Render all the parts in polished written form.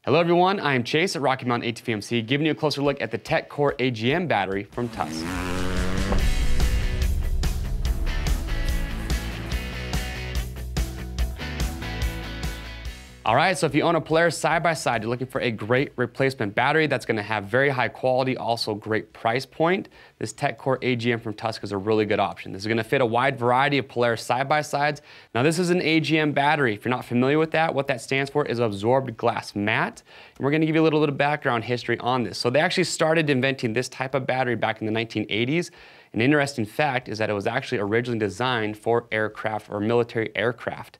Hello everyone, I am Chase at Rocky Mountain ATVMC, giving you a closer look at the Tec-Core AGM battery from Tusk. All right, so if you own a Polaris side-by-side, you're looking for a great replacement battery that's gonna have very high quality, also great price point, this Tec-Core AGM from Tusk is a really good option. This is gonna fit a wide variety of Polaris side-by-sides. Now this is an AGM battery. If you're not familiar with that, what that stands for is absorbed glass mat. And we're gonna give you a little bit of background history on this. So they actually started inventing this type of battery back in the 1980s. An interesting fact is that it was actually originally designed for aircraft or military aircraft.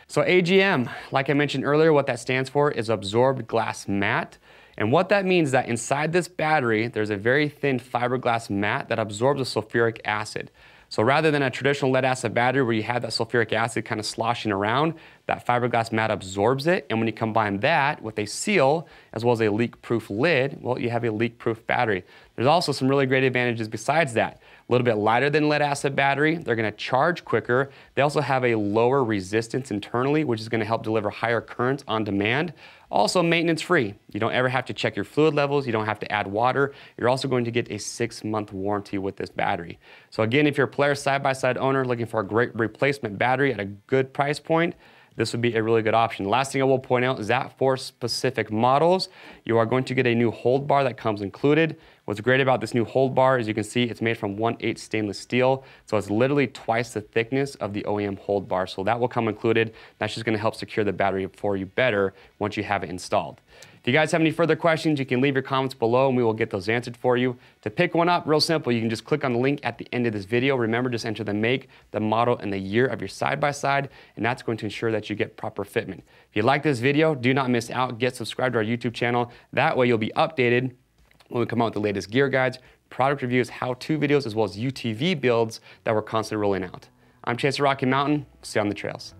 So AGM, like I mentioned earlier, what that stands for is absorbed glass mat. And what that means is that inside this battery, there's a very thin fiberglass mat that absorbs the sulfuric acid. So rather than a traditional lead acid battery where you have that sulfuric acid kind of sloshing around, that fiberglass mat absorbs it. And when you combine that with a seal, as well as a leak-proof lid, well, you have a leak-proof battery. There's also some really great advantages besides that. A little bit lighter than lead acid battery. They're gonna charge quicker. They also have a lower resistance internally, which is gonna help deliver higher currents on demand. Also maintenance free. You don't ever have to check your fluid levels. You don't have to add water. You're also going to get a 6-month warranty with this battery. So again, if you're a Polaris side-by-side owner looking for a great replacement battery at a good price point, this would be a really good option. Last thing I will point out is that for specific models, you are going to get a new hold bar that comes included. What's great about this new hold bar is you can see it's made from 1/8 stainless steel. So it's literally twice the thickness of the OEM hold bar. So that will come included. That's just gonna help secure the battery for you better once you have it installed. If you guys have any further questions, you can leave your comments below and we will get those answered for you. To pick one up, real simple, you can just click on the link at the end of this video. Remember, just enter the make, the model, and the year of your side-by-side, and that's going to ensure that you get proper fitment. If you like this video, do not miss out. Get subscribed to our YouTube channel. That way you'll be updated when we come out with the latest gear guides, product reviews, how-to videos, as well as UTV builds that we're constantly rolling out. I'm Chase at Rocky Mountain. See you on the trails.